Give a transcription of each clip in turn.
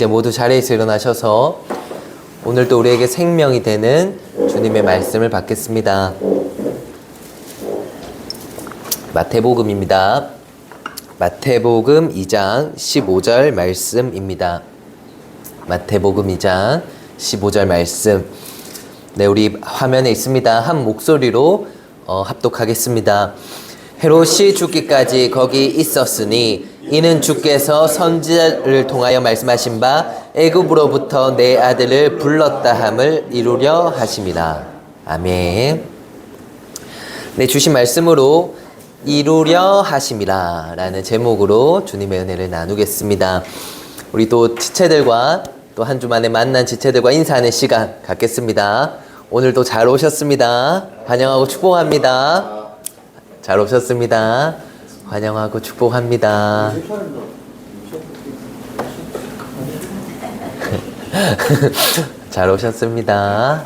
이제 모두 자리에서 일어나셔서 오늘도 우리에게 생명이 되는 주님의 말씀을 받겠습니다. 마태복음입니다. 마태복음 2장 15절 말씀입니다. 마태복음 2장 15절 말씀. 네, 우리 화면에 있습니다. 한 목소리로 합독하겠습니다. 헤롯이 죽기까지 거기 있었으니 이는 주께서 선지자를 통하여 말씀하신 바 애굽으로부터 내 아들을 불렀다 함을 이루려 하심이라. 아멘. 네, 주신 말씀으로 이루려 하심이라 라는 제목으로 주님의 은혜를 나누겠습니다. 우리 또 지체들과 또 한 주 만에 만난 지체들과 인사하는 시간 갖겠습니다. 오늘도 잘 오셨습니다. 환영하고 축복합니다. 잘 오셨습니다. 환영하고 축복합니다. 잘 오셨습니다.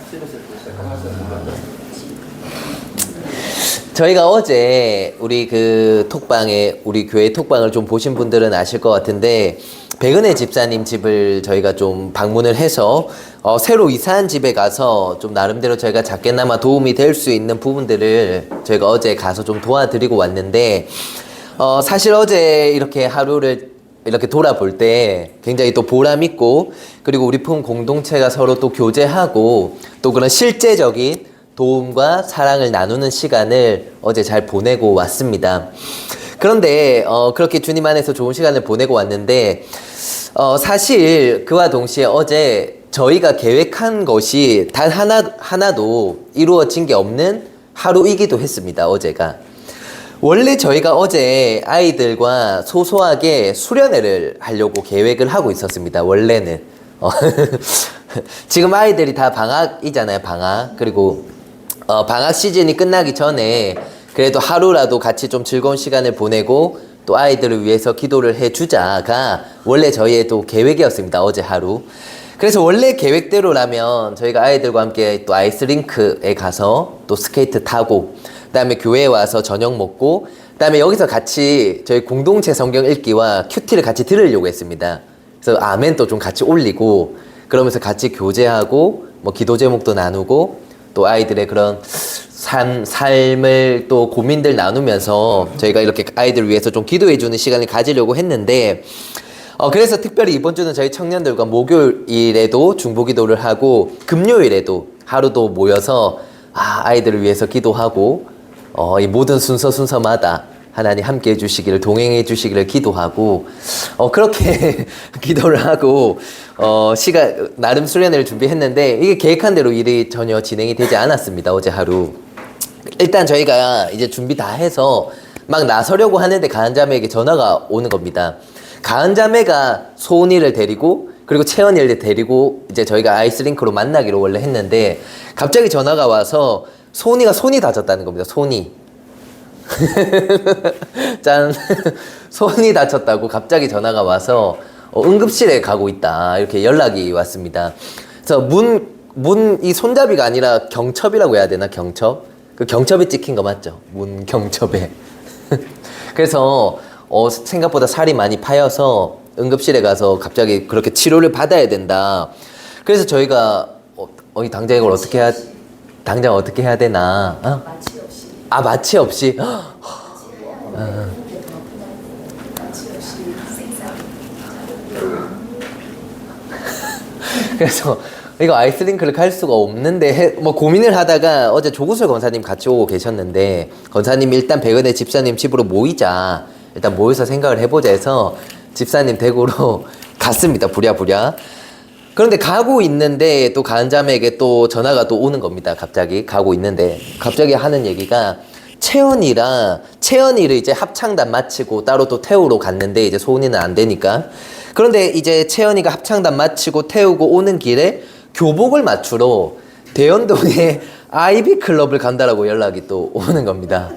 저희가 어제 우리 그 톡방에 우리 교회 톡방을 좀 보신 분들은 아실 것 같은데 백은혜 집사님 집을 저희가 좀 방문을 해서 새로 이사한 집에 가서 좀 나름대로 저희가 작게나마 도움이 될 수 있는 부분들을 저희가 어제 가서 좀 도와드리고 왔는데 사실 어제 이렇게 하루를 이렇게 돌아볼 때 굉장히 또 보람있고, 그리고 우리 품 공동체가 서로 또 교제하고 또 그런 실제적인 도움과 사랑을 나누는 시간을 어제 잘 보내고 왔습니다. 그런데 그렇게 주님 안에서 좋은 시간을 보내고 왔는데 사실 그와 동시에 어제 저희가 계획한 것이 단 하나도 이루어진 게 없는 하루이기도 했습니다. 어제가 원래 저희가 어제 아이들과 소소하게 수련회를 하려고 계획을 하고 있었습니다. 원래는 지금 아이들이 다 방학이잖아요. 방학. 그리고 방학 시즌이 끝나기 전에 그래도 하루라도 같이 좀 즐거운 시간을 보내고 또 아이들을 위해서 기도를 해주자가 원래 저희의 또 계획이었습니다. 어제 하루. 그래서 원래 계획대로라면 저희가 아이들과 함께 또 아이스링크에 가서 또 스케이트 타고, 그 다음에 교회에 와서 저녁 먹고, 그 다음에 여기서 같이 저희 공동체 성경 읽기와 큐티를 같이 들으려고 했습니다. 그래서 아멘도 좀 같이 올리고 그러면서 같이 교제하고 뭐 기도 제목도 나누고 또 아이들의 그런 삶을 또 고민들 나누면서 저희가 이렇게 아이들을 위해서 좀 기도해주는 시간을 가지려고 했는데 그래서 특별히 이번 주는 저희 청년들과 목요일에도 중보기도를 하고 금요일에도 하루도 모여서 아이들을 위해서 기도하고 이 모든 순서마다 하나님 함께 해주시기를, 동행해 주시기를 기도하고 그렇게 기도를 하고 나름 수련회를 준비했는데 이게 계획한 대로 일이 전혀 진행이 되지 않았습니다. 어제 하루 일단 저희가 이제 준비 다 해서 막 나서려고 하는데 가은자매에게 전화가 오는 겁니다. 가은자매가 소은이를 데리고 그리고 채연이를 데리고 이제 저희가 아이스링크로 만나기로 원래 했는데 갑자기 전화가 와서 소은이가 손이 다쳤다는 겁니다. 손이 짠. 손이 다쳤다고 갑자기 전화가 와서 응급실에 가고 있다 이렇게 연락이 왔습니다. 그래서 이 손잡이가 아니라 경첩이라고 해야 되나? 경첩? 그 경첩에 찍힌 거 맞죠? 문 경첩에. 그래서 생각보다 살이 많이 파여서 응급실에 가서 갑자기 그렇게 치료를 받아야 된다. 그래서 저희가 당장 이걸 당장 어떻게 해야 되나? 마취 없이. 마취 없이. 마취 없이 생산. 그래서 이거 아이스링크를 갈 수가 없는데 뭐 고민을 하다가 어제 조구슬 권사님 같이 오고 계셨는데 권사님이 일단 백은혜 집사님 집으로 모이자, 일단 모여서 생각을 해보자 해서 집사님 댁으로 갔습니다. 부랴부랴. 그런데 가고 있는데 또 가은자매에게 또 전화가 또 오는 겁니다. 갑자기 가고 있는데 갑자기 하는 얘기가 채연이를 이제 합창단 마치고 따로 또 태우러 갔는데 이제 소은이는 안 되니까. 그런데 이제 채연이가 합창단 마치고 태우고 오는 길에 교복을 맞추러 대연동에 아이비 클럽을 간다라고 연락이 또 오는 겁니다.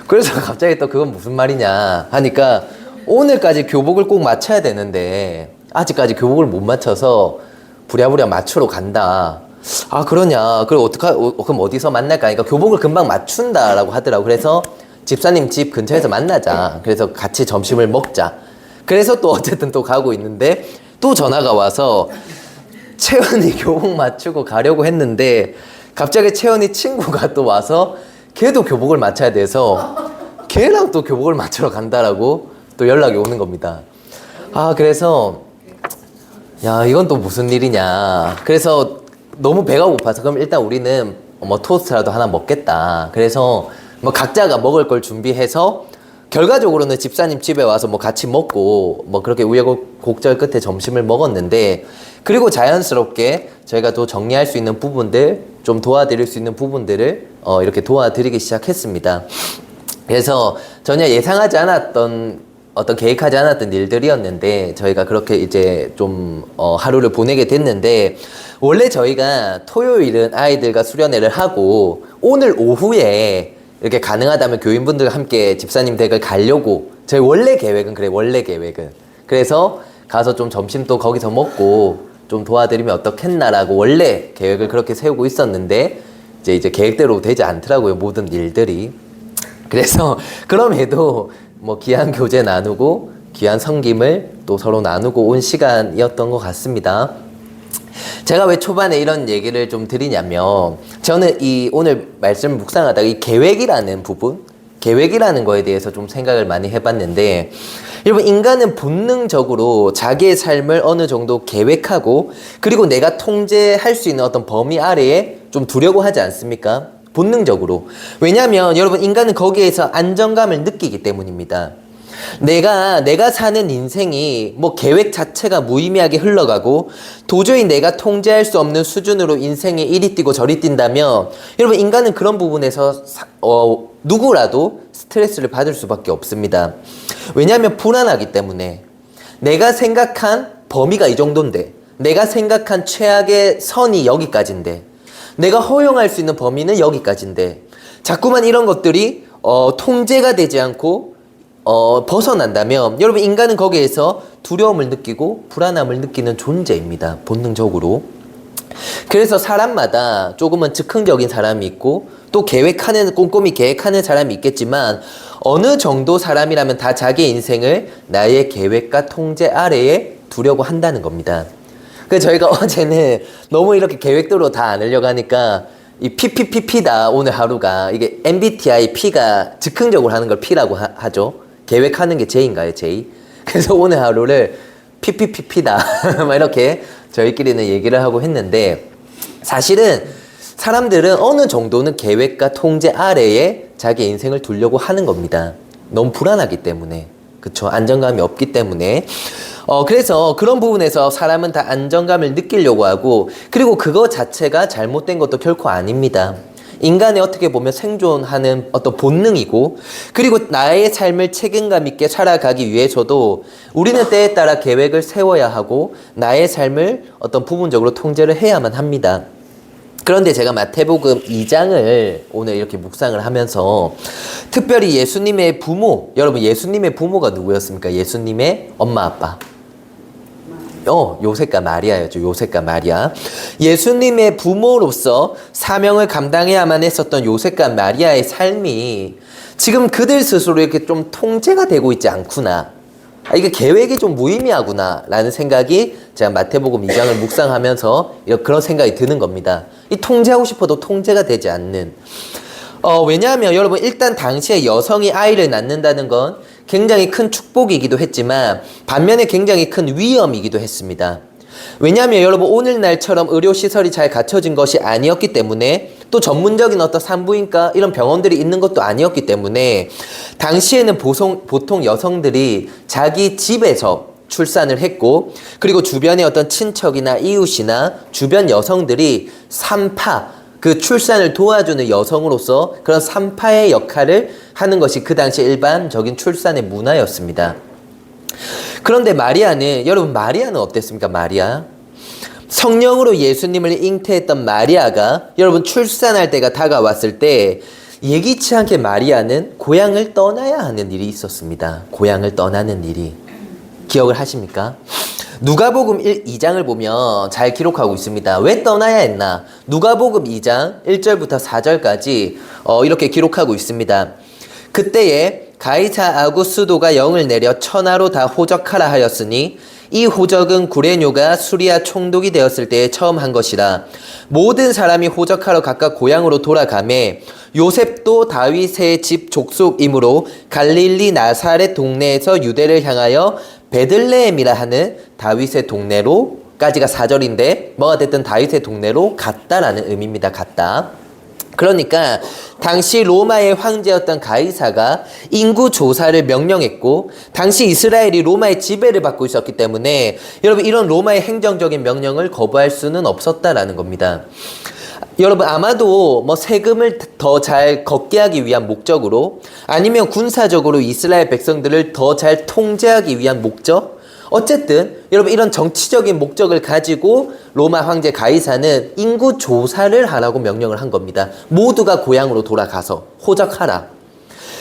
그래서 갑자기 또 그건 무슨 말이냐 하니까 오늘까지 교복을 꼭 맞춰야 되는데 아직까지 교복을 못 맞춰서 부랴부랴 맞추러 간다. 그러냐. 그럼 그럼 어디서 만날까 하니까 교복을 금방 맞춘다라고 하더라고. 그래서 집사님 집 근처에서 만나자. 그래서 같이 점심을 먹자. 그래서 또 어쨌든 또 가고 있는데 또 전화가 와서 채원이 교복 맞추고 가려고 했는데 갑자기 채원이 친구가 또 와서 걔도 교복을 맞춰야 돼서 걔랑 또 교복을 맞추러 간다라고 또 연락이 오는 겁니다. 아, 그래서 야, 이건 또 무슨 일이냐. 그래서 너무 배가 고파서 그럼 일단 우리는 뭐 토스트라도 하나 먹겠다. 그래서 뭐 각자가 먹을 걸 준비해서 결과적으로는 집사님 집에 와서 뭐 같이 먹고 뭐 그렇게 우여곡절 끝에 점심을 먹었는데, 그리고 자연스럽게 저희가 또 정리할 수 있는 부분들, 좀 도와드릴 수 있는 부분들을 이렇게 도와드리기 시작했습니다. 그래서 전혀 예상하지 않았던 어떤 계획하지 않았던 일들이었는데 저희가 그렇게 이제 좀 하루를 보내게 됐는데, 원래 저희가 토요일은 아이들과 수련회를 하고 오늘 오후에 이렇게 가능하다면 교인분들과 함께 집사님 댁을 가려고, 저희 원래 계획은 그래, 원래 계획은 그래서 가서 좀 점심도 거기서 먹고 좀 도와드리면 어떻겠나라고 원래 계획을 그렇게 세우고 있었는데 이제 계획대로 되지 않더라고요, 모든 일들이. 그래서 그럼에도 뭐 귀한 교제 나누고 귀한 섬김을 또 서로 나누고 온 시간이었던 것 같습니다. 제가 왜 초반에 이런 얘기를 좀 드리냐면, 저는 이 오늘 말씀을 묵상하다가 이 계획이라는 부분, 계획이라는 거에 대해서 좀 생각을 많이 해봤는데, 여러분, 인간은 본능적으로 자기의 삶을 어느 정도 계획하고 그리고 내가 통제할 수 있는 어떤 범위 아래에 좀 두려고 하지 않습니까? 본능적으로. 왜냐하면 여러분, 인간은 거기에서 안정감을 느끼기 때문입니다. 내가 사는 인생이 뭐 계획 자체가 무의미하게 흘러가고 도저히 내가 통제할 수 없는 수준으로 인생이 이리 뛰고 저리 뛴다면, 여러분, 인간은 그런 부분에서 누구라도 스트레스를 받을 수밖에 없습니다. 왜냐하면 불안하기 때문에. 내가 생각한 범위가 이 정도인데, 내가 생각한 최악의 선이 여기까지인데, 내가 허용할 수 있는 범위는 여기까지인데, 자꾸만 이런 것들이 통제가 되지 않고 벗어난다면, 여러분, 인간은 거기에서 두려움을 느끼고 불안함을 느끼는 존재입니다, 본능적으로. 그래서 사람마다 조금은 즉흥적인 사람이 있고 또 꼼꼼히 계획하는 사람이 있겠지만, 어느 정도 사람이라면 다 자기 인생을 나의 계획과 통제 아래에 두려고 한다는 겁니다. 그래서 저희가 어제는 너무 이렇게 계획대로 다 안 하려고 하니까 이 PPPP다, 오늘 하루가. 이게 MBTI P가 즉흥적으로 하는 걸 P라고 하죠. 계획하는 게 J인가요, J? 그래서 오늘 하루를 PPPP다 막 이렇게 저희끼리는 얘기를 하고 했는데, 사실은 사람들은 어느 정도는 계획과 통제 아래에 자기 인생을 두려고 하는 겁니다. 너무 불안하기 때문에. 그쵸? 안정감이 없기 때문에. 그래서 그런 부분에서 사람은 다 안정감을 느끼려고 하고, 그리고 그거 자체가 잘못된 것도 결코 아닙니다. 인간의 어떻게 보면 생존하는 어떤 본능이고, 그리고 나의 삶을 책임감 있게 살아가기 위해서도 우리는 때에 따라 계획을 세워야 하고 나의 삶을 어떤 부분적으로 통제를 해야만 합니다. 그런데 제가 마태복음 2장을 오늘 이렇게 묵상을 하면서 특별히 예수님의 부모, 여러분, 예수님의 부모가 누구였습니까? 예수님의 엄마 아빠. 요셉과 마리아였죠. 요셉과 마리아. 예수님의 부모로서 사명을 감당해야만 했었던 요셉과 마리아의 삶이 지금 그들 스스로 이렇게 좀 통제가 되고 있지 않구나. 이게 계획이 좀 무의미하구나 라는 생각이 제가 마태복음 2장을 묵상하면서 그런 생각이 드는 겁니다. 이 통제하고 싶어도 통제가 되지 않는. 왜냐하면 여러분, 일단 당시에 여성이 아이를 낳는다는 건 굉장히 큰 축복이기도 했지만 반면에 굉장히 큰 위험이기도 했습니다. 왜냐하면 여러분, 오늘날처럼 의료시설이 잘 갖춰진 것이 아니었기 때문에, 또 전문적인 어떤 산부인과 이런 병원들이 있는 것도 아니었기 때문에, 당시에는 보통 여성들이 자기 집에서 출산을 했고, 그리고 주변의 어떤 친척이나 이웃이나 주변 여성들이 산파, 그 출산을 도와주는 여성으로서 그런 산파의 역할을 하는 것이 그 당시 일반적인 출산의 문화였습니다. 그런데 마리아는, 여러분, 마리아는 어땠습니까? 마리아, 성령으로 예수님을 잉태했던 마리아가 여러분 출산할 때가 다가왔을 때 예기치 않게 마리아는 고향을 떠나야 하는 일이 있었습니다. 고향을 떠나는 일이. 기억을 하십니까? 누가복음 2장을 보면 잘 기록하고 있습니다. 왜 떠나야 했나? 누가복음 2장 1절부터 4절까지 이렇게 기록하고 있습니다. 그때에 가이사 아구스도가 영을 내려 천하로 다 호적하라 하였으니 이 호적은 구레뇨가 수리아 총독이 되었을 때에 처음 한 것이라. 모든 사람이 호적하러 각각 고향으로 돌아가매 요셉도 다윗의 집 족속이므로 갈릴리 나사렛 동네에서 유대를 향하여 베들레헴이라 하는 다윗의 동네로까지가 4절인데 뭐가 됐든 다윗의 동네로 갔다라는 의미입니다. 갔다. 그러니까 당시 로마의 황제였던 가이사가 인구 조사를 명령했고 당시 이스라엘이 로마의 지배를 받고 있었기 때문에 여러분 이런 로마의 행정적인 명령을 거부할 수는 없었다라는 겁니다. 여러분 아마도 뭐 세금을 더 잘 걷게 하기 위한 목적으로 아니면 군사적으로 이스라엘 백성들을 더 잘 통제하기 위한 목적, 어쨌든 여러분 이런 정치적인 목적을 가지고 로마 황제 가이사는 인구 조사를 하라고 명령을 한 겁니다. 모두가 고향으로 돌아가서 호적하라.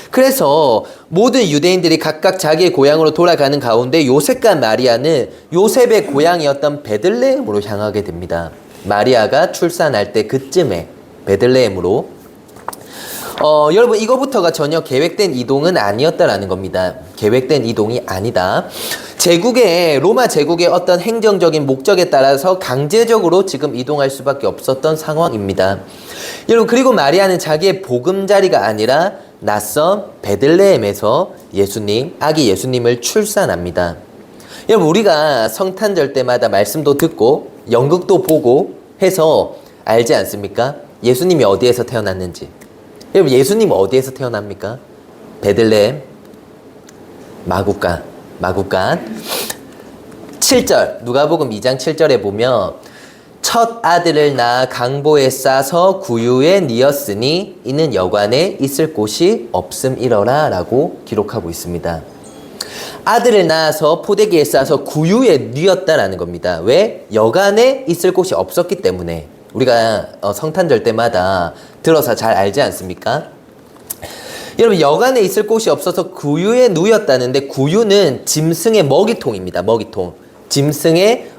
그래서 모든 유대인들이 각각 자기의 고향으로 돌아가는 가운데 요셉과 마리아는 요셉의 고향이었던 베들레헴으로 향하게 됩니다. 마리아가 출산할 때 그쯤에 베들레헴으로. 여러분 이거부터가 전혀 계획된 이동은 아니었다라는 겁니다. 계획된 이동이 아니다. 로마 제국의 어떤 행정적인 목적에 따라서 강제적으로 지금 이동할 수밖에 없었던 상황입니다. 여러분 그리고 마리아는 자기의 보금자리가 아니라 낯선 베들레헴에서 아기 예수님을 출산합니다. 여러분 우리가 성탄절 때마다 말씀도 듣고 연극도 보고 해서 알지 않습니까? 예수님이 어디에서 태어났는지. 여러분 예수님 어디에서 태어납니까? 베들레헴, 마구간. 7절 누가복음 2장 7절에 보면 첫 아들을 낳아 강보에 싸서 구유에 뉘었으니 이는 여관에 있을 곳이 없음이러라 라고 기록하고 있습니다. 아들을 낳아서 포대기에 싸서 구유에 뉘었다라는 겁니다. 왜? 여관에 있을 곳이 없었기 때문에. 우리가 성탄절 때마다 들어서 잘 알지 않습니까? 여러분 여관에 있을 곳이 없어서 구유에 누였다는데 구유는 짐승의 먹이통입니다. 먹이통. 짐승의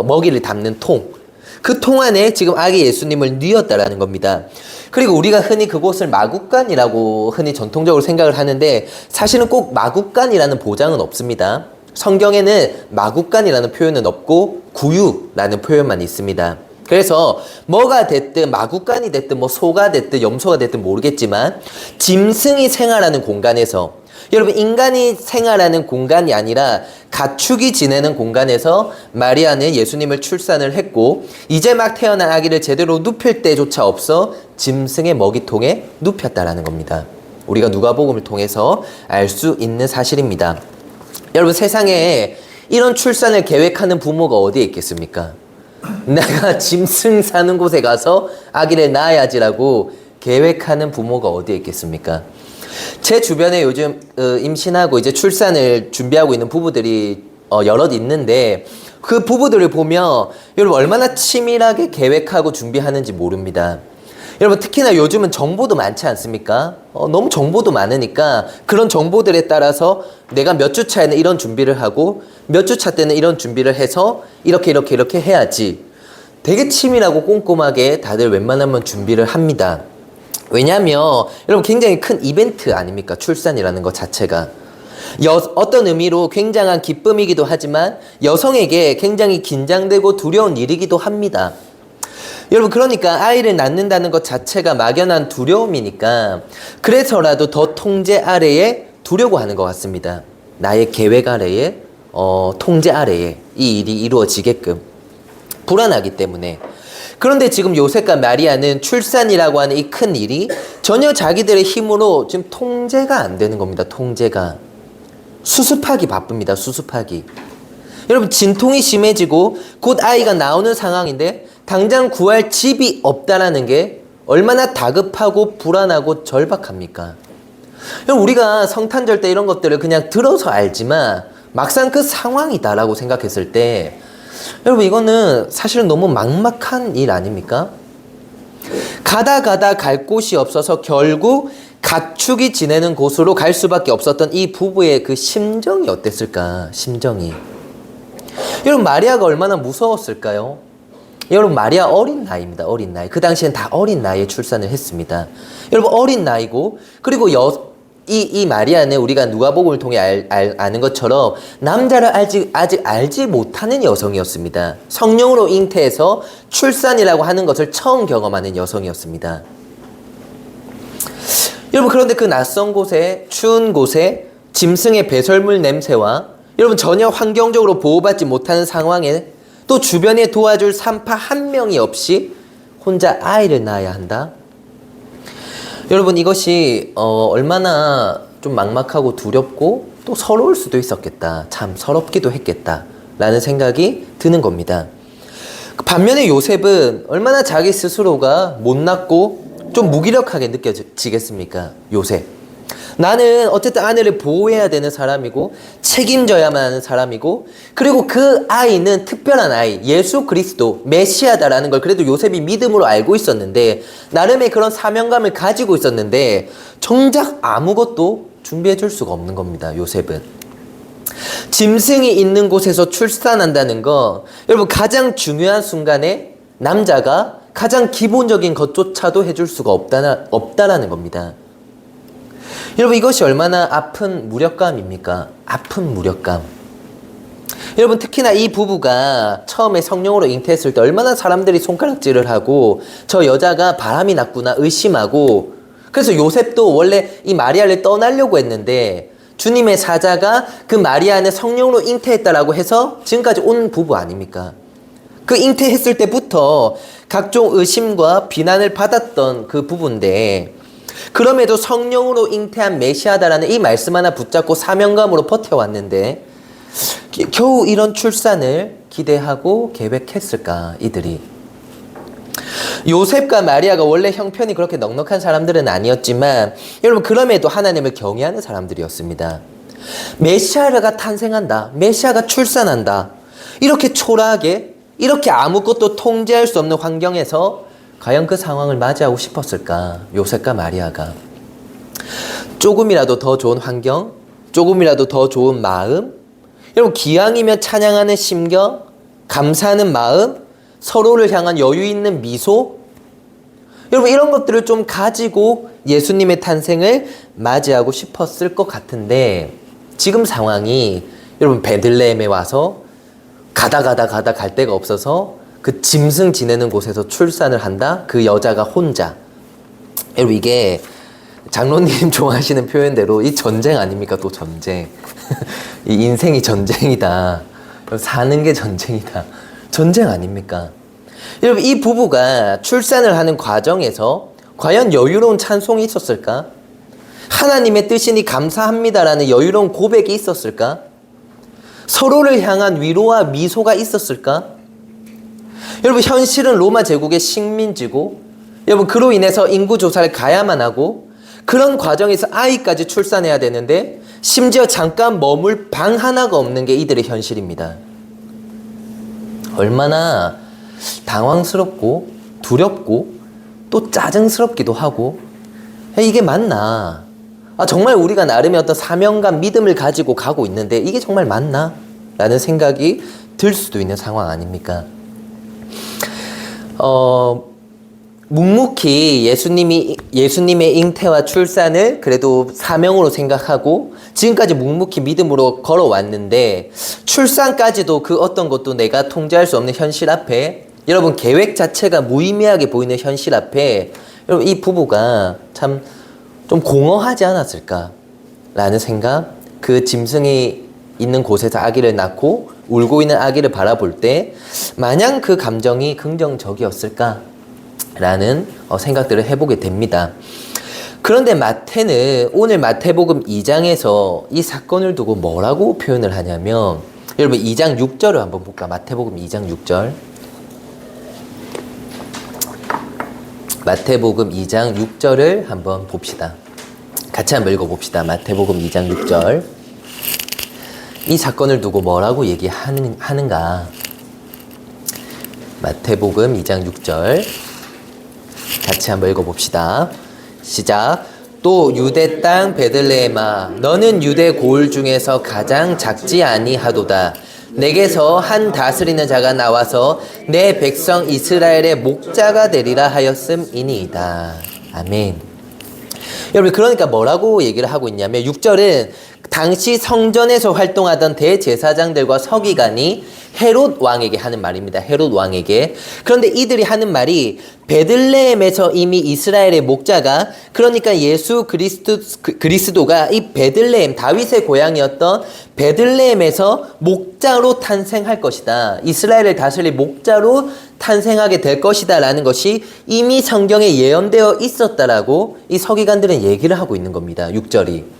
먹이를 담는 통. 그 통 안에 지금 아기 예수님을 뉘었다라는 겁니다. 그리고 우리가 흔히 그곳을 마구간이라고 흔히 전통적으로 생각을 하는데 사실은 꼭 마구간이라는 보장은 없습니다. 성경에는 마구간이라는 표현은 없고 구유라는 표현만 있습니다. 그래서 뭐가 됐든 마구간이 됐든 뭐 소가 됐든 염소가 됐든 모르겠지만 짐승이 생활하는 공간에서 여러분 인간이 생활하는 공간이 아니라 가축이 지내는 공간에서 마리아는 예수님을 출산을 했고 이제 막 태어난 아기를 제대로 눕힐 때조차 없어 짐승의 먹이통에 눕혔다라는 겁니다. 우리가 누가복음을 통해서 알 수 있는 사실입니다. 여러분 세상에 이런 출산을 계획하는 부모가 어디에 있겠습니까? 내가 짐승 사는 곳에 가서 아기를 낳아야지라고 계획하는 부모가 어디에 있겠습니까? 제 주변에 요즘 임신하고 이제 출산을 준비하고 있는 부부들이 여럿 있는데 그 부부들을 보면 여러분 얼마나 치밀하게 계획하고 준비하는지 모릅니다. 여러분 특히나 요즘은 정보도 많지 않습니까? 너무 정보도 많으니까 그런 정보들에 따라서 내가 몇 주 차에는 이런 준비를 하고 몇 주 차 때는 이런 준비를 해서 이렇게 해야지. 되게 치밀하고 꼼꼼하게 다들 웬만하면 준비를 합니다. 왜냐하면 여러분 굉장히 큰 이벤트 아닙니까? 출산이라는 것 자체가. 어떤 의미로 굉장한 기쁨이기도 하지만 여성에게 굉장히 긴장되고 두려운 일이기도 합니다. 여러분 그러니까 아이를 낳는다는 것 자체가 막연한 두려움이니까 그래서라도 더 통제 아래에 두려고 하는 것 같습니다. 나의 계획 아래에 통제 아래에 이 일이 이루어지게끔 불안하기 때문에. 그런데 지금 요셉과 마리아는 출산이라고 하는 이 큰 일이 전혀 자기들의 힘으로 지금 통제가 안 되는 겁니다. 통제가. 수습하기 바쁩니다. 수습하기. 여러분 진통이 심해지고 곧 아이가 나오는 상황인데 당장 구할 집이 없다라는 게 얼마나 다급하고 불안하고 절박합니까? 여러분 우리가 성탄절 때 이런 것들을 그냥 들어서 알지만 막상 그 상황이다라고 생각했을 때 여러분 이거는 사실은 너무 막막한 일 아닙니까? 가다 갈 곳이 없어서 결국 가축이 지내는 곳으로 갈 수밖에 없었던 이 부부의 그 심정이 어땠을까? 심정이. 여러분 마리아가 얼마나 무서웠을까요? 여러분 마리아 어린 나이입니다. 어린 나이. 그 당시엔 다 어린 나이에 출산을 했습니다. 여러분 어린 나이고 그리고 이 마리아는 우리가 누가복음을 통해 아는 것처럼 남자를 아직 알지 못하는 여성이었습니다. 성령으로 잉태해서 출산이라고 하는 것을 처음 경험하는 여성이었습니다. 여러분, 그런데 그 낯선 곳에, 추운 곳에 짐승의 배설물 냄새와 여러분 전혀 환경적으로 보호받지 못하는 상황에 또 주변에 도와줄 산파 한 명이 없이 혼자 아이를 낳아야 한다. 여러분, 이것이 얼마나 좀 막막하고 두렵고 또 서러울 수도 있었겠다. 참 서럽기도 했겠다 라는 생각이 드는 겁니다. 반면에 요셉은 얼마나 자기 스스로가 못났고 좀 무기력하게 느껴지겠습니까? 요셉, 나는 어쨌든 아내를 보호해야 되는 사람이고 책임져야만 하는 사람이고, 그리고 그 아이는 특별한 아이, 예수 그리스도 메시아다라는 걸 그래도 요셉이 믿음으로 알고 있었는데, 나름의 그런 사명감을 가지고 있었는데 정작 아무것도 준비해 줄 수가 없는 겁니다. 요셉은 짐승이 있는 곳에서 출산한다는 거, 여러분 가장 중요한 순간에 남자가 가장 기본적인 것조차도 해줄 수가 없다라는 겁니다. 여러분, 이것이 얼마나 아픈 무력감입니까? 아픈 무력감. 여러분, 특히나 이 부부가 처음에 성령으로 잉태했을 때 얼마나 사람들이 손가락질을 하고 저 여자가 바람이 났구나 의심하고, 그래서 요셉도 원래 이 마리아를 떠나려고 했는데 주님의 사자가 그 마리아는 성령으로 잉태했다라고 해서 지금까지 온 부부 아닙니까? 그 잉태했을 때부터 각종 의심과 비난을 받았던 그 부부인데, 그럼에도 성령으로 잉태한 메시아다라는 이 말씀 하나 붙잡고 사명감으로 버텨왔는데 겨우 이런 출산을 기대하고 계획했을까, 이들이. 요셉과 마리아가 원래 형편이 그렇게 넉넉한 사람들은 아니었지만 여러분, 그럼에도 하나님을 경외하는 사람들이었습니다. 메시아가 탄생한다, 메시아가 출산한다, 이렇게 초라하게, 이렇게 아무것도 통제할 수 없는 환경에서 과연 그 상황을 맞이하고 싶었을까? 요셉과 마리아가 조금이라도 더 좋은 환경, 조금이라도 더 좋은 마음, 여러분 기왕이면 찬양하는 심경, 감사하는 마음, 서로를 향한 여유 있는 미소, 여러분 이런 것들을 좀 가지고 예수님의 탄생을 맞이하고 싶었을 것 같은데, 지금 상황이 여러분 베들레헴에 와서 가다 갈 데가 없어서 그 짐승 지내는 곳에서 출산을 한다? 그 여자가 혼자. 여러분, 이게 장로님 좋아하시는 표현대로 이 전쟁 아닙니까? 또 전쟁. 이 인생이 전쟁이다. 사는 게 전쟁이다. 전쟁 아닙니까? 여러분, 이 부부가 출산을 하는 과정에서 과연 여유로운 찬송이 있었을까? 하나님의 뜻이니 감사합니다라는 여유로운 고백이 있었을까? 서로를 향한 위로와 미소가 있었을까? 여러분, 현실은 로마 제국의 식민지고, 여러분 그로 인해서 인구조사를 가야만 하고, 그런 과정에서 아이까지 출산해야 되는데 심지어 잠깐 머물 방 하나가 없는 게 이들의 현실입니다. 얼마나 당황스럽고 두렵고 또 짜증스럽기도 하고, 이게 맞나? 정말 우리가 나름의 어떤 사명감, 믿음을 가지고 가고 있는데 이게 정말 맞나? 라는 생각이 들 수도 있는 상황 아닙니까? 묵묵히 예수님의 잉태와 출산을 그래도 사명으로 생각하고 지금까지 묵묵히 믿음으로 걸어왔는데, 출산까지도 그 어떤 것도 내가 통제할 수 없는 현실 앞에, 여러분 계획 자체가 무의미하게 보이는 현실 앞에 여러분 이 부부가 참 좀 공허하지 않았을까 라는 생각, 그 짐승이 있는 곳에서 아기를 낳고 울고 있는 아기를 바라볼 때 마냥 그 감정이 긍정적이었을까 라는 생각들을 해보게 됩니다. 그런데 마태는 오늘 마태복음 2장에서 이 사건을 두고 뭐라고 표현을 하냐면, 여러분 2장 6절을 한번 볼까? 마태복음 2장 6절. 마태복음 2장 6절을 한번 봅시다. 같이 한번 읽어봅시다. 마태복음 2장 6절. 이 사건을 두고 뭐라고 얘기하는가? 마태복음 2장 6절 같이 한번 읽어봅시다. 시작. 또 유대 땅 베들레헴아, 너는 유대 고을 중에서 가장 작지 아니하도다. 내게서 한 다스리는 자가 나와서 내 백성 이스라엘의 목자가 되리라 하였음이니이다. 아멘. 여러분 그러니까 뭐라고 얘기를 하고 있냐면 6절은 당시 성전에서 활동하던 대제사장들과 서기관이 헤롯 왕에게 하는 말입니다. 헤롯 왕에게. 그런데 이들이 하는 말이 베들레헴에서 이미 이스라엘의 목자가 그러니까 예수 그리스도가 이 베들레헴 다윗의 고향이었던 베들레헴에서 목자로 탄생할 것이다. 이스라엘을 다스릴 목자로 탄생하게 될 것이다 라는 것이 이미 성경에 예언되어 있었다라고 이 서기관들은 얘기를 하고 있는 겁니다. 6절이.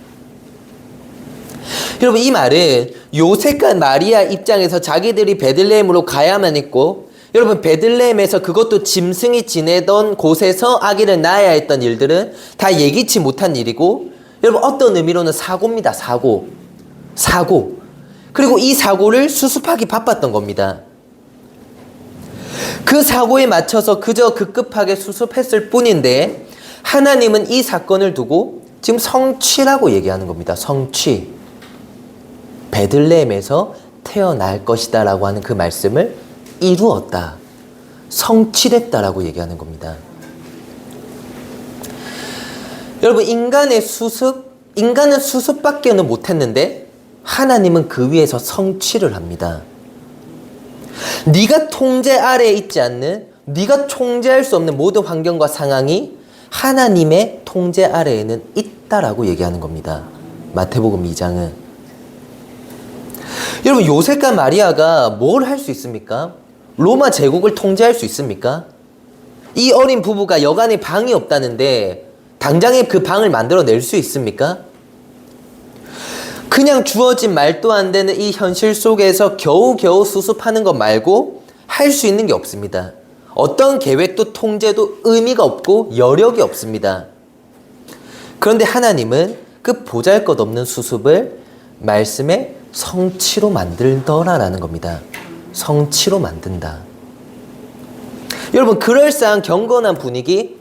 여러분 이 말은 요셉과 마리아 입장에서 자기들이 베들레헴으로 가야만 했고 여러분 베들레헴에서 그것도 짐승이 지내던 곳에서 아기를 낳아야 했던 일들은 다 예기치 못한 일이고 여러분 어떤 의미로는 사고입니다. 사고. 그리고 이 사고를 수습하기 바빴던 겁니다. 그 사고에 맞춰서 그저 급급하게 수습했을 뿐인데 하나님은 이 사건을 두고 지금 성취라고 얘기하는 겁니다. 성취. 베들레헴에서 태어날 것이다 라고 하는 그 말씀을 이루었다. 성취됐다라고 얘기하는 겁니다. 여러분 인간은 수습밖에는 못했는데 하나님은 그 위에서 성취를 합니다. 네가 통제 아래에 있지 않는 네가 통제할 수 없는 모든 환경과 상황이 하나님의 통제 아래에는 있다라고 얘기하는 겁니다. 마태복음 2장은. 여러분 요셉과 마리아가 뭘 할 수 있습니까? 로마 제국을 통제할 수 있습니까? 이 어린 부부가 여간에 방이 없다는데 당장에 그 방을 만들어낼 수 있습니까? 그냥 주어진 말도 안 되는 이 현실 속에서 겨우겨우 수습하는 것 말고 할 수 있는 게 없습니다. 어떤 계획도 통제도 의미가 없고 여력이 없습니다. 그런데 하나님은 그 보잘것없는 수습을 말씀의 성취로 만들더라라는 겁니다. 성취로 만든다. 여러분 그럴싸한 경건한 분위기,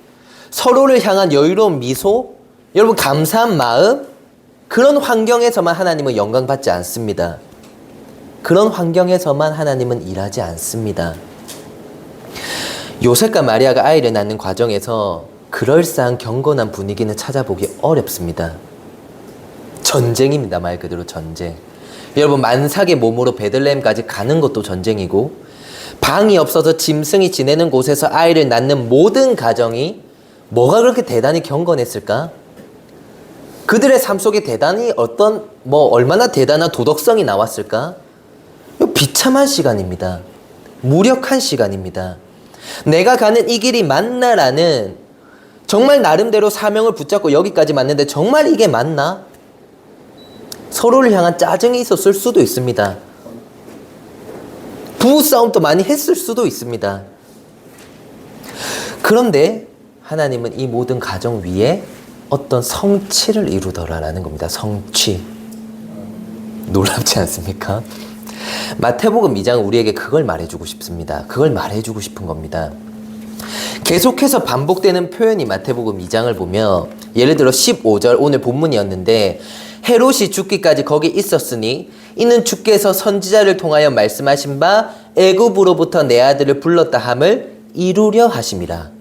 서로를 향한 여유로운 미소, 여러분 감사한 마음, 그런 환경에서만 하나님은 영광받지 않습니다. 그런 환경에서만 하나님은 일하지 않습니다. 요셉과 마리아가 아이를 낳는 과정에서 그럴싸한 경건한 분위기는 찾아보기 어렵습니다. 전쟁입니다. 말 그대로 전쟁. 여러분 만삭의 몸으로 베들레헴까지 가는 것도 전쟁이고 방이 없어서 짐승이 지내는 곳에서 아이를 낳는 모든 가정이 뭐가 그렇게 대단히 경건했을까? 그들의 삶 속에 대단히 얼마나 대단한 도덕성이 나왔을까? 비참한 시간입니다. 무력한 시간입니다. 내가 가는 이 길이 맞나라는 정말 나름대로 사명을 붙잡고 여기까지 왔는데 정말 이게 맞나? 서로를 향한 짜증이 있었을 수도 있습니다. 부부싸움도 많이 했을 수도 있습니다. 그런데 하나님은 이 모든 가정 위에 어떤 성취를 이루더라라는 겁니다. 성취. 놀랍지 않습니까? 마태복음 2장은 우리에게 그걸 말해주고 싶습니다. 그걸 말해주고 싶은 겁니다. 계속해서 반복되는 표현이 마태복음 2장을 보면 예를 들어 15절 오늘 본문이었는데 헤롯이 죽기까지 거기 있었으니 이는 주께서 선지자를 통하여 말씀하신 바 애굽으로부터 내 아들을 불렀다 함을 이루려 하심이라.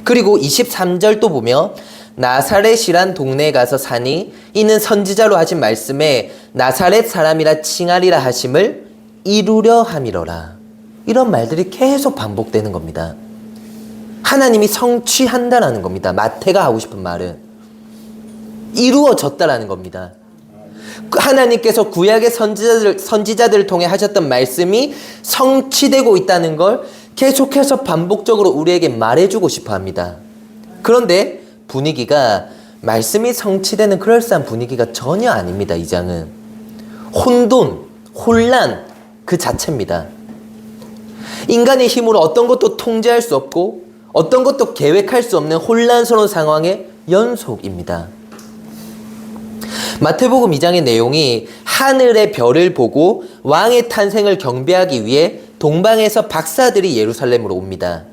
그리고 23절 또 보면 나사렛이란 동네에 가서 사니 이는 선지자로 하신 말씀에 나사렛 사람이라 칭하리라 하심을 이루려 함이로라. 이런 말들이 계속 반복되는 겁니다. 하나님이 성취한다라는 겁니다. 마태가 하고 싶은 말은 이루어졌다라는 겁니다. 하나님께서 구약의 선지자들을 통해 하셨던 말씀이 성취되고 있다는 걸 계속해서 반복적으로 우리에게 말해주고 싶어 합니다. 그런데 분위기가 말씀이 성취되는 그럴싸한 분위기가 전혀 아닙니다. 이 장은 혼란 그 자체입니다. 인간의 힘으로 어떤 것도 통제할 수 없고 어떤 것도 계획할 수 없는 혼란스러운 상황의 연속입니다. 마태복음 2장의 내용이 하늘의 별을 보고 왕의 탄생을 경배하기 위해 동방에서 박사들이 예루살렘으로 옵니다.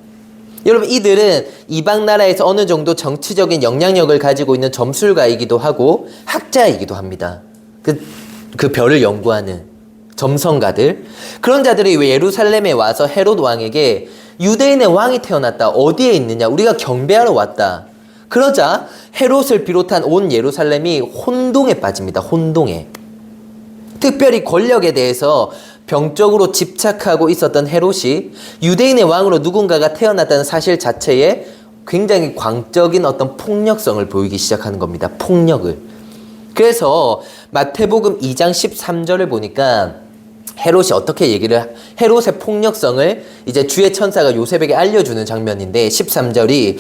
여러분 이들은 이방 나라에서 어느 정도 정치적인 영향력을 가지고 있는 점술가이기도 하고 학자이기도 합니다. 그 별을 연구하는 점성가들. 그런 자들이 왜 예루살렘에 와서 헤롯 왕에게 유대인의 왕이 태어났다. 어디에 있느냐? 우리가 경배하러 왔다. 그러자 헤롯을 비롯한 온 예루살렘이 혼동에 빠집니다. 혼동에. 특별히 권력에 대해서 병적으로 집착하고 있었던 헤롯이 유대인의 왕으로 누군가가 태어났다는 사실 자체에 굉장히 광적인 어떤 폭력성을 보이기 시작하는 겁니다. 폭력을. 그래서 마태복음 2장 13절을 보니까 헤롯이 어떻게 헤롯의 폭력성을 이제 주의 천사가 요셉에게 알려주는 장면인데 13절이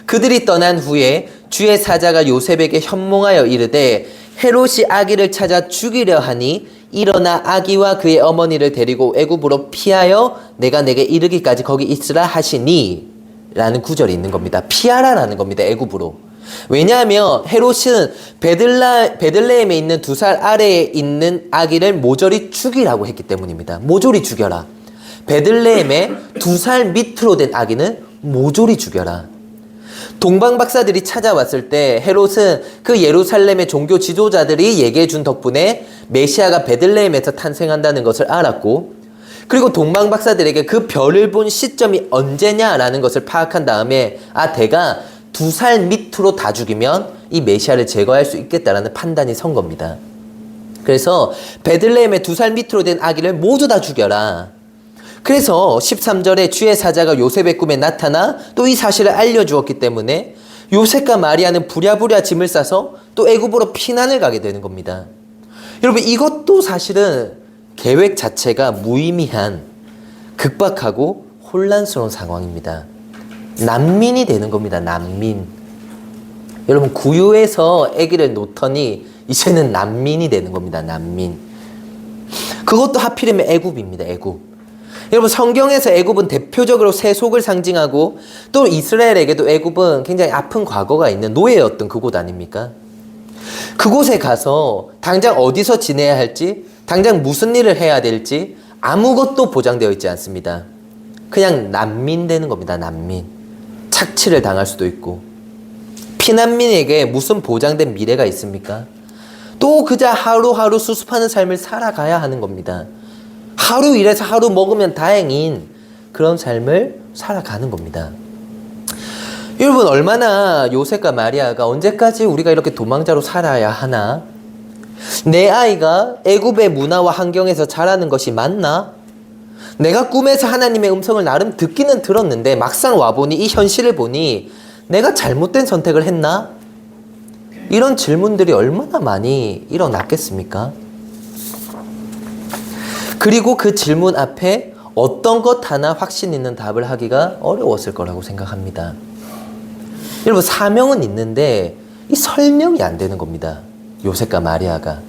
그들이 떠난 후에 주의 사자가 요셉에게 현몽하여 이르되 헤롯이 아기를 찾아 죽이려 하니 일어나 아기와 그의 어머니를 데리고 애굽으로 피하여 내가 내게 이르기까지 거기 있으라 하시니 라는 구절이 있는 겁니다. 피하라라는 겁니다. 애굽으로. 왜냐하면 헤롯은 베들레헴에 있는 2살 아래에 있는 아기를 모조리 죽이라고 했기 때문입니다. 모조리 죽여라. 베들레헴에 2살 밑으로 된 아기는 모조리 죽여라. 동방 박사들이 찾아왔을 때 헤롯은 그 예루살렘의 종교 지도자들이 얘기해 준 덕분에 메시아가 베들레헴에서 탄생한다는 것을 알았고, 그리고 동방 박사들에게 그 별을 본 시점이 언제냐라는 것을 파악한 다음에 대가 2살 밑으로 다 죽이면 이 메시아를 제거할 수 있겠다라는 판단이 선 겁니다. 그래서 베들레헴의 2살 밑으로 된 아기를 모두 다 죽여라. 그래서 13절에 주의 사자가 요셉의 꿈에 나타나 또 이 사실을 알려주었기 때문에 요셉과 마리아는 부랴부랴 짐을 싸서 또 애굽으로 피난을 가게 되는 겁니다. 여러분, 이것도 사실은 계획 자체가 무의미한 극박하고 혼란스러운 상황입니다. 난민이 되는 겁니다. 난민. 여러분, 구유에서 아기를 놓더니 이제는 난민이 되는 겁니다. 난민. 그것도 하필이면 애굽입니다. 애굽. 여러분, 성경에서 애굽은 대표적으로 세속을 상징하고 또 이스라엘에게도 애굽은 굉장히 아픈 과거가 있는 노예였던 그곳 아닙니까? 그곳에 가서 당장 어디서 지내야 할지, 당장 무슨 일을 해야 될지 아무것도 보장되어 있지 않습니다. 그냥 난민 되는 겁니다. 난민. 착취를 당할 수도 있고. 피난민에게 무슨 보장된 미래가 있습니까? 또 그저 하루하루 수습하는 삶을 살아가야 하는 겁니다. 하루 일해서 하루 먹으면 다행인 그런 삶을 살아가는 겁니다. 여러분, 얼마나 요셉과 마리아가 언제까지 우리가 이렇게 도망자로 살아야 하나? 내 아이가 애굽의 문화와 환경에서 자라는 것이 맞나? 내가 꿈에서 하나님의 음성을 나름 듣기는 들었는데 막상 와보니 이 현실을 보니 내가 잘못된 선택을 했나? 이런 질문들이 얼마나 많이 일어났겠습니까? 그리고 그 질문 앞에 어떤 것 하나 확신 있는 답을 하기가 어려웠을 거라고 생각합니다. 여러분, 사명은 있는데 이 설명이 안 되는 겁니다. 요셉과 마리아가.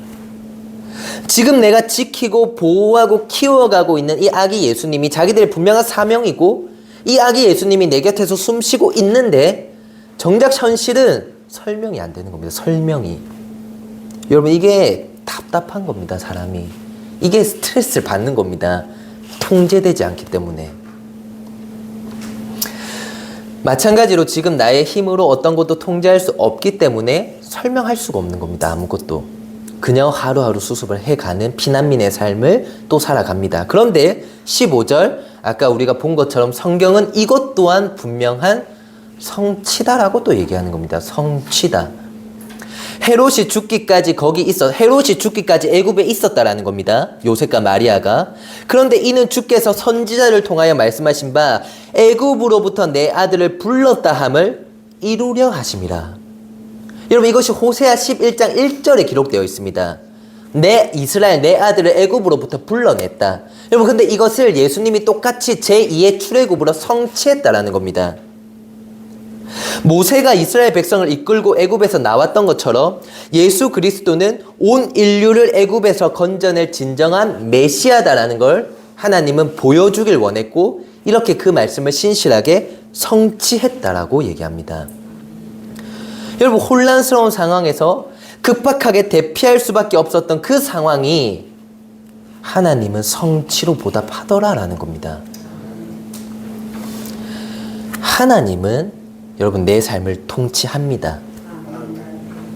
지금 내가 지키고 보호하고 키워가고 있는 이 아기 예수님이 자기들의 분명한 사명이고 이 아기 예수님이 내 곁에서 숨쉬고 있는데 정작 현실은 설명이 안 되는 겁니다. 설명이. 여러분, 이게 답답한 겁니다. 사람이. 이게 스트레스를 받는 겁니다. 통제되지 않기 때문에. 마찬가지로 지금 나의 힘으로 어떤 것도 통제할 수 없기 때문에 설명할 수가 없는 겁니다. 아무것도. 그냥 하루하루 수습을 해가는 피난민의 삶을 또 살아갑니다. 그런데 15절, 아까 우리가 본 것처럼 성경은 이것 또한 분명한 성취다라고 또 얘기하는 겁니다. 성취다. 헤롯이 죽기까지 애굽에 있었다라는 겁니다. 요셉과 마리아가. 그런데 이는 주께서 선지자를 통하여 말씀하신 바 애굽으로부터 내 아들을 불렀다 함을 이루려 하심이라. 여러분, 이것이 호세아 11장 1절에 기록되어 있습니다. 내 아들을 애굽으로부터 불러냈다. 여러분, 근데 이것을 예수님이 똑같이 제2의 출애굽으로 성취했다라는 겁니다. 모세가 이스라엘 백성을 이끌고 애굽에서 나왔던 것처럼 예수 그리스도는 온 인류를 애굽에서 건져낼 진정한 메시아다라는 걸 하나님은 보여주길 원했고 이렇게 그 말씀을 신실하게 성취했다라고 얘기합니다. 여러분, 혼란스러운 상황에서 급박하게 대피할 수밖에 없었던 그 상황이 하나님은 성취로 보답하더라라는 겁니다. 하나님은 여러분, 내 삶을 통치합니다.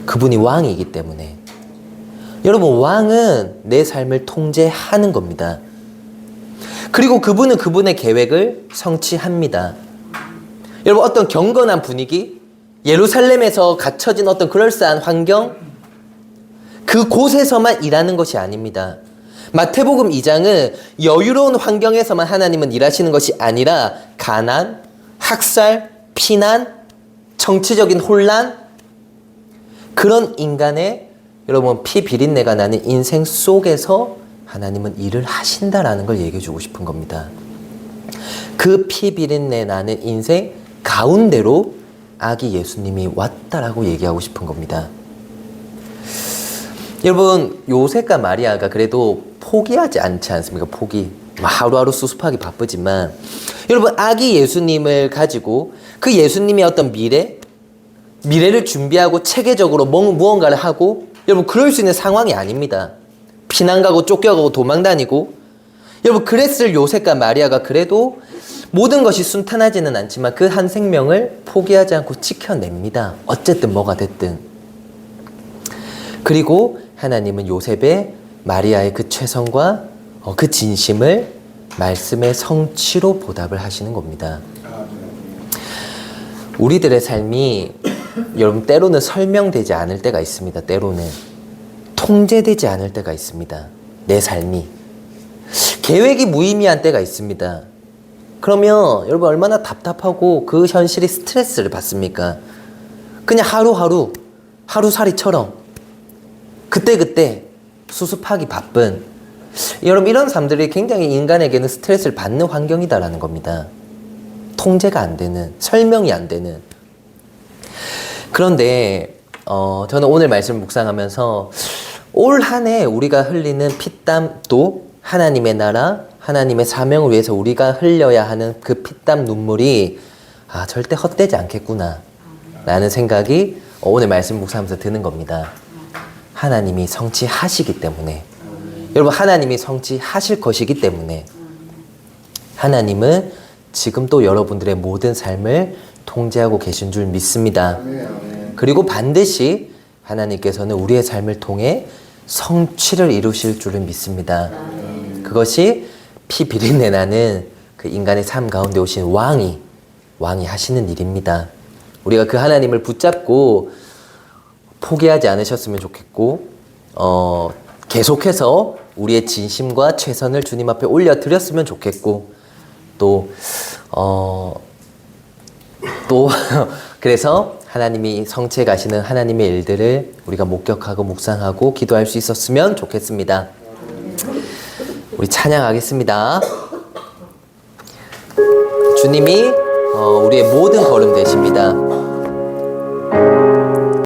그분이 왕이기 때문에. 여러분, 왕은 내 삶을 통제하는 겁니다. 그리고 그분은 그분의 계획을 성취합니다. 여러분, 어떤 경건한 분위기, 예루살렘에서 갖춰진 어떤 그럴싸한 환경, 그곳에서만 일하는 것이 아닙니다. 마태복음 2장은 여유로운 환경에서만 하나님은 일하시는 것이 아니라 가난, 학살, 피난, 정치적인 혼란, 그런 인간의 여러분 피 비린내가 나는 인생 속에서 하나님은 일을 하신다라는 걸 얘기해 주고 싶은 겁니다. 그 피 비린내 나는 인생 가운데로 아기 예수님이 왔다라고 얘기하고 싶은 겁니다. 여러분 요셉과 마리아가 그래도 포기하지 않지 않습니까? 포기. 하루하루 수습하기 바쁘지만 여러분 아기 예수님을 가지고 그 예수님의 어떤 미래를 준비하고 체계적으로 무언가를 하고 여러분 그럴 수 있는 상황이 아닙니다. 피난 가고 쫓겨가고 도망 다니고 여러분 그랬을 요셉과 마리아가 그래도 모든 것이 순탄하지는 않지만 그 한 생명을 포기하지 않고 지켜냅니다. 어쨌든 뭐가 됐든. 그리고 하나님은 요셉의 마리아의 그 최선과 그 진심을 말씀의 성취로 보답을 하시는 겁니다. 우리들의 삶이 여러분 때로는 설명되지 않을 때가 있습니다. 때로는 통제되지 않을 때가 있습니다. 내 삶이 계획이 무의미한 때가 있습니다. 그러면 여러분 얼마나 답답하고 그 현실이 스트레스를 받습니까? 그냥 하루살이처럼 그때그때 수습하기 바쁜 여러분 이런 삶들이 굉장히 인간에게는 스트레스를 받는 환경이다라는 겁니다. 통제가 안 되는, 설명이 안 되는. 그런데 저는 오늘 말씀을 묵상하면서 올 한 해 우리가 흘리는 피땀도 하나님의 나라, 하나님의 사명을 위해서 우리가 흘려야 하는 그 피땀 눈물이 절대 헛되지 않겠구나 라는 생각이 오늘 말씀 묵상하면서 드는 겁니다. 하나님이 성취하시기 때문에 여러분 하나님이 성취하실 것이기 때문에 하나님은 지금 또 여러분들의 모든 삶을 통제하고 계신 줄 믿습니다. 그리고 반드시 하나님께서는 우리의 삶을 통해 성취를 이루실 줄을 믿습니다. 그것이 피 비린내 나는 그 인간의 삶 가운데 오신 왕이 하시는 일입니다. 우리가 그 하나님을 붙잡고 포기하지 않으셨으면 좋겠고 계속해서 우리의 진심과 최선을 주님 앞에 올려드렸으면 좋겠고 또 그래서 하나님이 성취해 가시는 하나님의 일들을 우리가 목격하고 묵상하고 기도할 수 있었으면 좋겠습니다. 우리 찬양하겠습니다. 주님이 우리의 모든 걸음 되십니다.